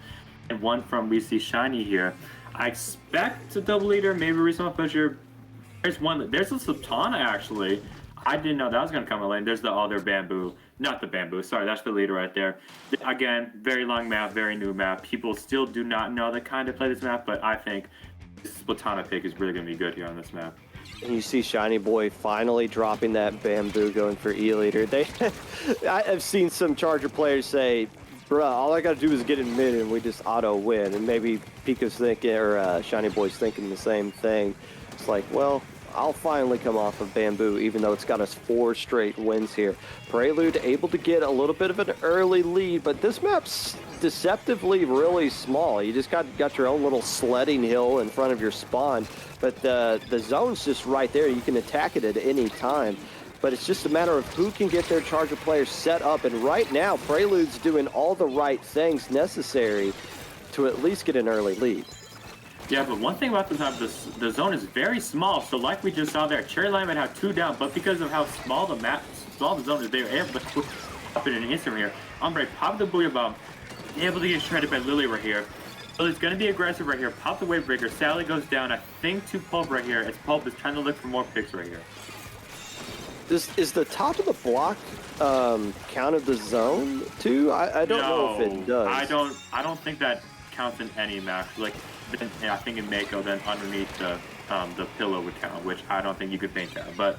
and one from we see Shiny here. I expect a double leader, maybe Reasonable Pusher. There's a Sultana actually. I didn't know that was going to come in lane. There's the other Bamboo. Not the Bamboo, sorry, that's the leader right there. Again, very long map, very new map. People still do not know the kind of play this map, but I think this Sultana pick is really going to be good here on this map. And you see Shiny Boy finally dropping that Bamboo, going for E-leader. I've seen some Charger players say, bruh, all I got to do is get in mid and we just auto win. And maybe Pika's thinking, or Shiny Boy's thinking the same thing. It's like, well, I'll finally come off of Bamboo, even though it's got us 4 straight wins here. Prelude able to get a little bit of an early lead, but this map's deceptively really small. You just got your own little sledding hill in front of your spawn, but the zone's just right there. You can attack it at any time. But it's just a matter of who can get their Charger players set up, and right now, Prelude's doing all the right things necessary to at least get an early lead. Yeah, but one thing about this map, the zone is very small. So like we just saw there, Cherry Limeade had 2 down, but because of how small the zone is, they were able to put up in an instant here. Ombre popped the Booyah Bomb, able to get shredded by Lily right here. Lily's going to be aggressive right here, pop the Wave Breaker. Sally goes down, I think, to Pulp right here, as Pulp is trying to look for more picks right here. Is the top of the block counted the zone too? I don't know if it does. I don't think that counts in any map. Like, I think in Mako, then underneath the pillow would count, which I don't think you could paint that. But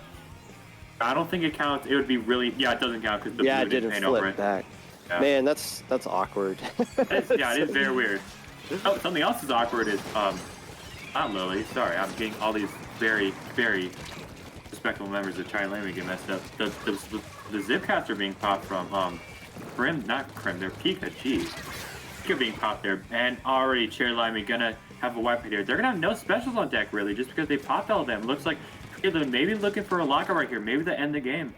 I don't think it counts. It would be really, it doesn't count because the blue didn't paint over it. Back. Yeah. Man, that's awkward. It is very weird. Oh, something else is awkward is not Lily. Sorry, I'm getting all these very, very respectable members of Cherry Limeade get messed up. The Zipcaster being popped from they're Pika, jeez. Pika being popped there, and already Cherry Limeade gonna have a wipe right here. They're gonna have no specials on deck really, just because they popped all of them. Looks like they're maybe looking for a lockout right here. Maybe they end the game.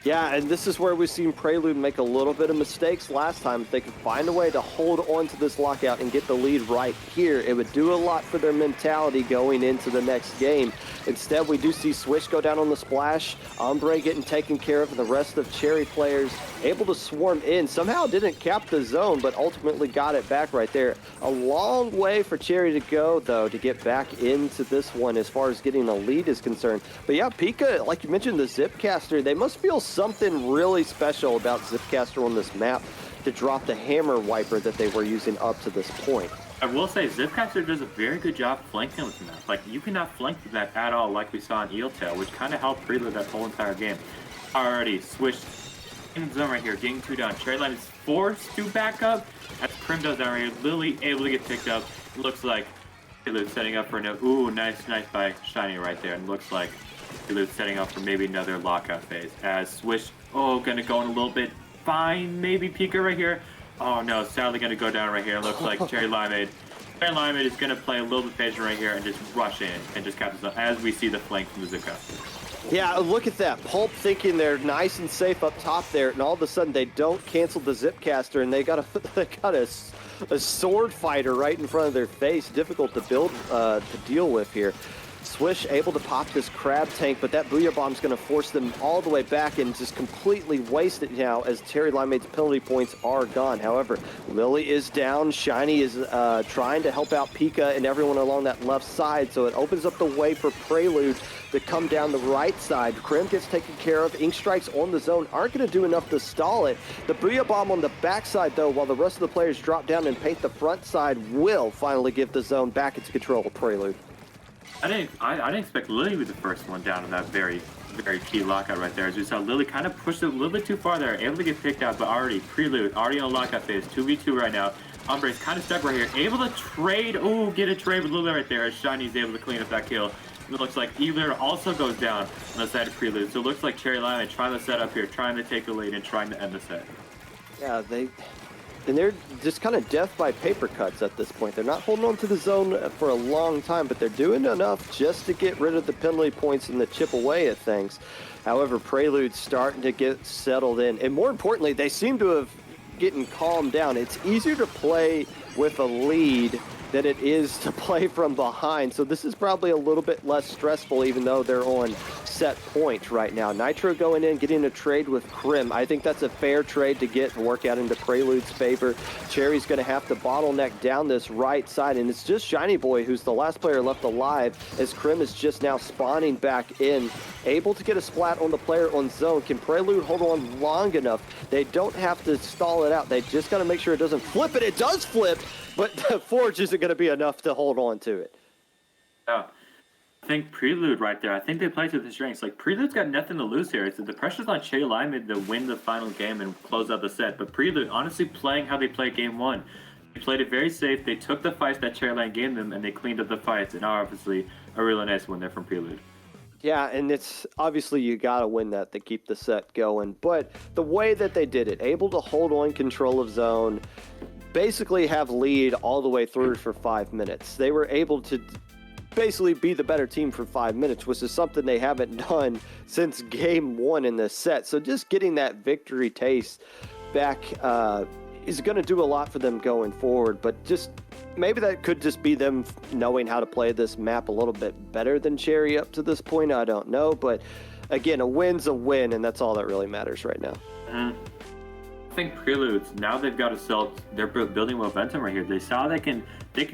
Yeah, and this is where we've seen Prelude make a little bit of mistakes last time. If they could find a way to hold on to this lockout and get the lead right here, it would do a lot for their mentality going into the next game. Instead, we do see Swish go down on the splash, Ombre getting taken care of, and the rest of Cherry players able to swarm in. Somehow didn't cap the zone, but ultimately got it back right there. A long way for Cherry to go, though, to get back into this one as far as getting a lead is concerned. But yeah, Pika, like you mentioned, the Zipcaster, they must feel something really special about Zipcaster on this map to drop the hammer wiper that they were using up to this point. I will say, Zipcaster does a very good job flanking with the map. Like, you cannot flank the map at all like we saw in Eeltail, which kind of helped Prelude that whole entire game. Already switched in the zone right here, getting 2 down. Cherry Limeade is forced to back up as Prim does down right here. Lily able to get picked up. It looks like Prelude setting up for no. Ooh, nice by Shiny right there. And looks like Prelude setting up for maybe another lockout phase. As Swish, gonna go in a little bit. Fine, maybe Pika right here. Oh no, sadly gonna go down right here. Looks like Cherry Limeade. Cherry Limeade is gonna play a little bit patient right here and just rush in and just capture the, as we see the flank from the Zipcaster. Yeah, look at that. Pulp thinking they're nice and safe up top there, and all of a sudden they don't cancel the Zipcaster, and they got a sword fighter right in front of their face. Difficult to deal with here. Swish able to pop this crab tank, but that Booyah Bomb's going to force them all the way back and just completely waste it now as Cherry Limeade's penalty points are gone. However, Lily is down. Shiny is trying to help out Pika and everyone along that left side, so it opens up the way for Prelude to come down the right side. Krim gets taken care of. Ink Strikes on the zone aren't going to do enough to stall it. The Booyah Bomb on the backside, though, while the rest of the players drop down and paint the front side, will finally give the zone back into control of Prelude. I didn't expect Lily to be the first one down in that very, very key lockout right there. As we saw, Lily kind of pushed it a little bit too far there, able to get picked out, but Prelude already on lockout phase, 2v2 right now. Ombre's kind of stuck right here, able to trade, get a trade with Lily right there, as Shiny's able to clean up that kill. It looks like E-leader also goes down on the side of Prelude, so it looks like Cherry Limeade trying to set up here, trying to take the lead and trying to end the set. Yeah, And they're just kind of death by paper cuts at this point. They're not holding on to the zone for a long time, but they're doing enough just to get rid of the penalty points and the chip away at things. However, Prelude's starting to get settled in. And more importantly, they seem to have getting calmed down. It's easier to play with a lead than it is to play from behind. So this is probably a little bit less stressful, even though they're on set point right now. Nitro going in, getting a trade with Krim. I think that's a fair trade to get to work out into Prelude's favor. Cherry's going to have to bottleneck down this right side, and it's just Shiny Boy who's the last player left alive, as Krim is just now spawning back in, able to get a splat on the player on zone. Can Prelude hold on long enough? They don't have to stall it out. They just got to make sure it doesn't flip, and it does flip, but the Forge isn't going to be enough to hold on to it. Yeah. I think Prelude right there, I think they play to the strengths. Like, Prelude's got nothing to lose here. It's the pressure's on Cherry Limeade to win the final game and close out the set. But Prelude, honestly, playing how they played game one. They played it very safe. They took the fights that Cherry Limeade gave them, and they cleaned up the fights. And obviously, a really nice win there from Prelude. Yeah, and it's obviously you got to win that to keep the set going. But the way that they did it, able to hold on control of zone, basically have lead all the way through for 5 minutes. They were able to basically be the better team for 5 minutes, which is something they haven't done since game one in this set. So just getting that victory taste back is going to do a lot for them going forward. But just maybe that could just be them knowing how to play this map a little bit better than Cherry up to this point. I don't know. But again, a win's a win, and that's all that really matters right now. I think Preludes, now they've got to sell, they're building momentum right here. They saw they can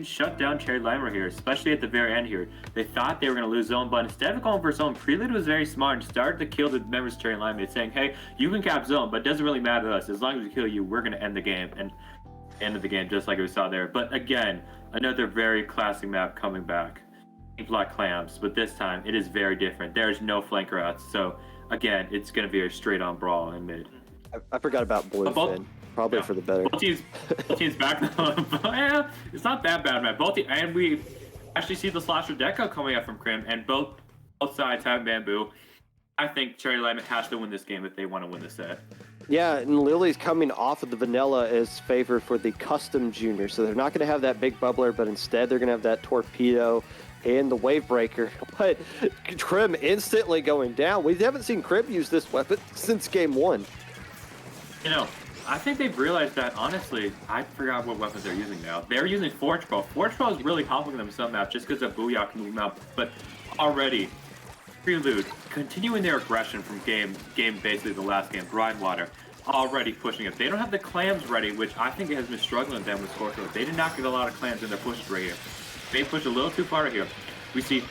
shut down Cherry Lime right here, especially at the very end here. They thought they were going to lose zone, but instead of going for zone, Prelude was very smart and started to kill the members of Cherry Lime, saying, hey, you can cap zone, but it doesn't really matter to us. As long as we kill you, we're going to end the game, and ended the game just like we saw there. But again, another very classic map coming back. Black Clams, but this time it is very different. There's no flank routes, so again, it's going to be a straight-on brawl in mid. I forgot about Bluefin. Probably for the better. Both teams back. Yeah, it's not that bad, man. And we actually see the Slasher Deco coming up from Krim, and both sides have Bamboo. I think Cherry Lime has to win this game if they want to win the set. Yeah, and Lily's coming off of the vanilla as favor for the custom junior, so they're not going to have that big bubbler, but instead they're going to have that torpedo and the wave breaker. But Krim instantly going down. We haven't seen Krim use this weapon since game one. You know, I think they've realized that, honestly, I forgot what weapons they're using now. They're using Forge Pro. Forge Pro is really helping them some maps just because of Booyah can move them out. But already, Prelude, continuing their aggression from game basically the last game, Bridewater, already pushing it. They don't have the clams ready, which I think has been struggling with them with Scorpio. They did not get a lot of clams in their pushes right here. They pushed a little too far right here. We see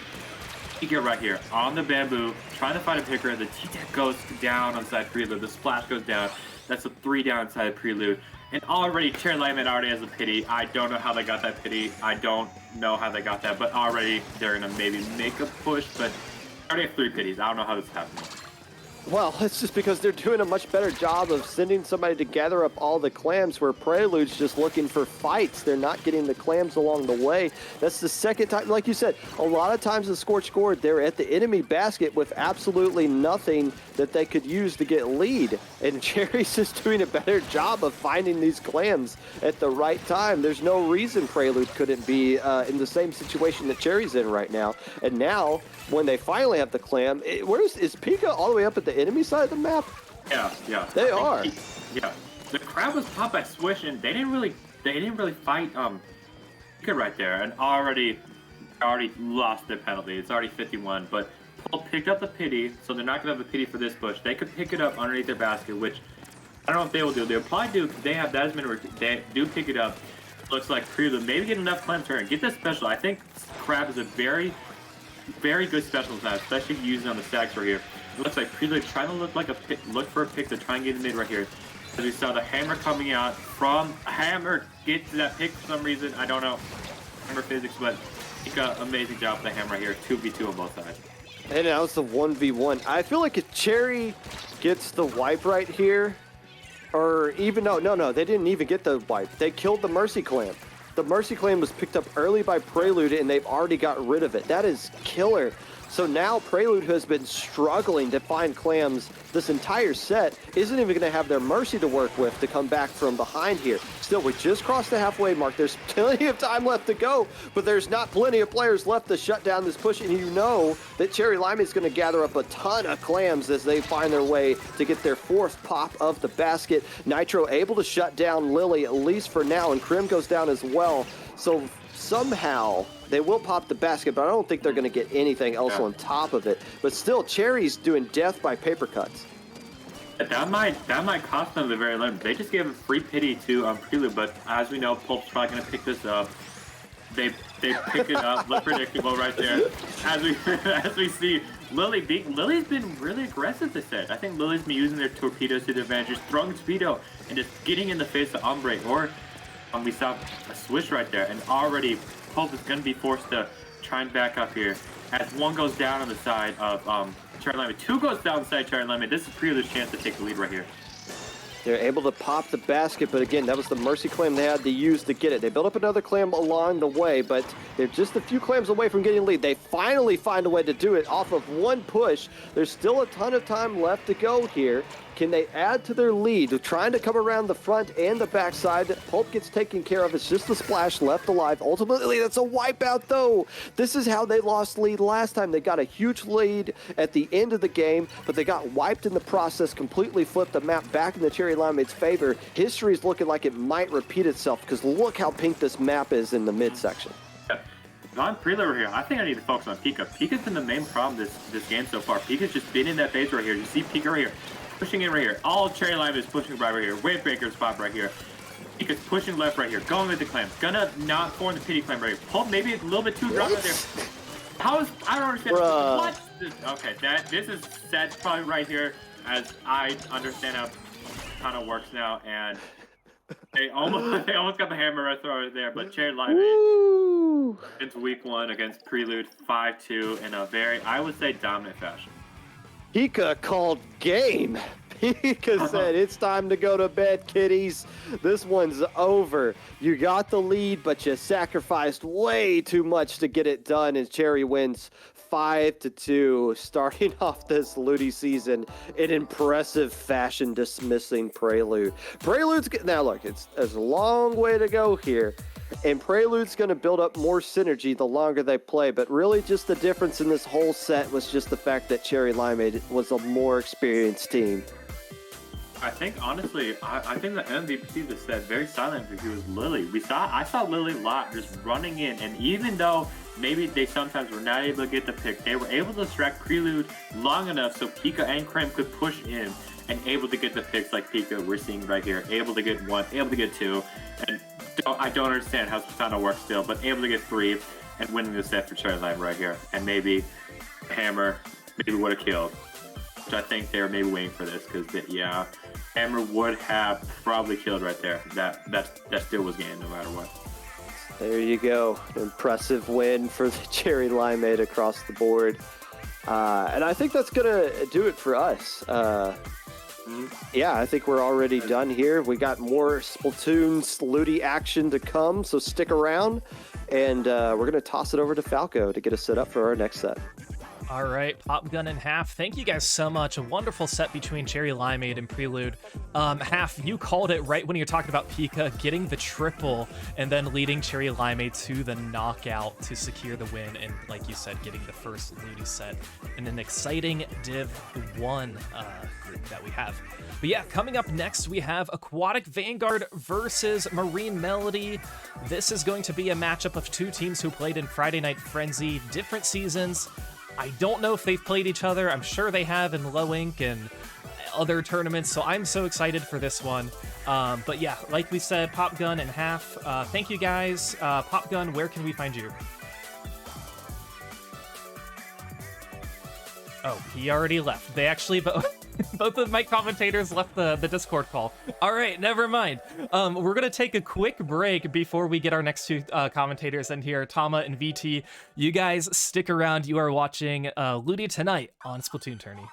Tika right here on the bamboo, trying to find a picker. The T-Tech goes down on side Prelude. The splash goes down. That's a 3 down side Prelude. And already, Cherry Limeade already has a pity. I don't know how they got that pity. I don't know how they got that, but already they're going to maybe make a push, but I already have 3 pities. I don't know how this is happening. Well, it's just because they're doing a much better job of sending somebody to gather up all the clams, where Prelude's just looking for fights. They're not getting the clams along the way. That's the second time, like you said, a lot of times the Scorch Gourd, they're at the enemy basket with absolutely nothing that they could use to get lead. And Cherry's just doing a better job of finding these clams at the right time. There's no reason Prelude couldn't be in the same situation that Cherry's in right now. And now, when they finally have the clam, is Pika all the way up at the enemy side of the map? Yeah. They are. Yeah. The crowd was popped by Swish, and they didn't really fight Pika right there, and already lost their penalty. It's already 51, but Paul picked up the pity, so they're not gonna have a pity for this push. They could pick it up underneath their basket, which I don't know if they will do. They'll probably do, because they have that as many. They do pick it up. Looks like Prelude maybe get enough clams turn. Get this special. I think Crab is a very good special now, especially using on the stacks right here. It looks like Prelude trying to look for a pick to try and get in mid right here. As we saw the hammer coming out from hammer, get to that pick for some reason. I don't know hammer physics, but Pika, amazing job with the hammer right here. 2v2 on both sides. And now it's the 1v1. I feel like if Cherry gets the wipe right here, or even no, they didn't even get the wipe. They killed the Mercy Clam. The Mercy Clam was picked up early by Prelude, and they've already got rid of it. That is killer So now Prelude, who has been struggling to find clams this entire set, isn't even going to have their Mercy to work with to come back from behind here. Still, we just crossed the halfway mark. There's plenty of time left to go, but there's not plenty of players left to shut down this push, and you know that Cherry Limeade is going to gather up a ton of clams as they find their way to get their fourth pop of the basket. Nitro able to shut down Lily, at least for now, and Krim goes down as well. So somehow they will pop the basket, but I don't think they're going to get anything else on top of it. But still, Cherry's doing death by paper cuts. That might cost them the very limit. They just gave a free pity to Prelude, but as we know, Pulp's probably going to pick this up. They picked it up. Look predictable right there. As we see, Lily's been really aggressive this set. I think Lily's been using their torpedoes to their advantage, just throwing torpedo and just getting in the face of Ombre. Or we saw a switch right there, and already Pulp is going to be forced to try and back up here. As one goes down on the side of Cherry Limeade, two goes down the side of Cherry Limeade. This is Prelude's chance to take the lead right here. They're able to pop the basket, but again, that was the Mercy clam they had to use to get it. They built up another clam along the way, but they're just a few clams away from getting lead. They finally find a way to do it off of one push. There's still a ton of time left to go here. Can they add to their lead? They're trying to come around the front and the backside. Pulp gets taken care of. It's just the splash left alive. Ultimately, that's a wipeout, though. This is how they lost lead last time. They got a huge lead at the end of the game, but they got wiped in the process, completely flipped the map back in the Cherry Limeade's favor. History is looking like it might repeat itself, because look how pink this map is in the midsection. On Prelude here, I think I need to focus on Pika. Pika's been the main problem this game so far. Pika's just been in that phase right here. You see Pika right here. Pushing in right here. All Cherry Limeade is pushing right here. Wavebreaker spot right here. Pika's pushing left right here. Going with the clams. Gonna not form the pity clam right here. Pulp maybe a little bit too drop right there. How is, I don't understand. Bruh. What? Okay, this is set probably right here, as I understand how it kind of works now, and they almost got the hammer right throw there, but Cherry Limeade since week 1 against Prelude 5-2 in a very, I would say, dominant fashion. Pika called game. Pika said, it's time to go to bed, kiddies. This one's over. You got the lead, but you sacrificed way too much to get it done, and Cherry wins 5-2, starting off this Ludi season in impressive fashion, dismissing Prelude. Now look, there's a long way to go here, and Prelude's going to build up more synergy the longer they play, but really just the difference in this whole set was just the fact that Cherry Limeade was a more experienced team. I think, honestly, I think the MVP of the set, very silent MVP, was Lily. I saw Lily a lot just running in, and even though maybe they sometimes were not able to get the pick, they were able to distract Prelude long enough so Pika and Krim could push in and able to get the picks like Pika we're seeing right here. Able to get 1, able to get 2, and I don't understand how Spatana works still, but able to get 3 and winning the set for Cherry Limeade right here. And maybe Hammer maybe would have killed, which I think they were maybe waiting for this, because yeah, Hammer would have probably killed right there. That still was game no matter what. There you go. Impressive win for the Cherry Limeade across the board. And I think that's going to do it for us. Yeah, I think we're already done here. We got more Splatoon Ludi action to come, so stick around. And we're going to toss it over to Falco to get us set up for our next set. All right, Pop Gun and Half, thank you guys so much. A wonderful set between Cherry Limeade and Prelude. Half, you called it right when you were talking about Pika getting the triple and then leading Cherry Limeade to the knockout to secure the win, and like you said, getting the first Ludi set in an exciting Div 1 group that we have. But yeah, coming up next, we have Aquatic Vanguard versus Marine Melody. This is going to be a matchup of two teams who played in Friday Night Frenzy, different seasons. I don't know if they've played each other. I'm sure they have in Low Ink and other tournaments, so I'm so excited for this one. But yeah, like we said, Pop Gun and Half, thank you guys. Pop Gun, where can we find you? Oh, he already left. They actually both of my commentators left the Discord call. All right, never mind. We're gonna take a quick break before we get our next two commentators in here, Tama and VT. You guys stick around. You are watching Ludi Tonight on Splatoon Tourney.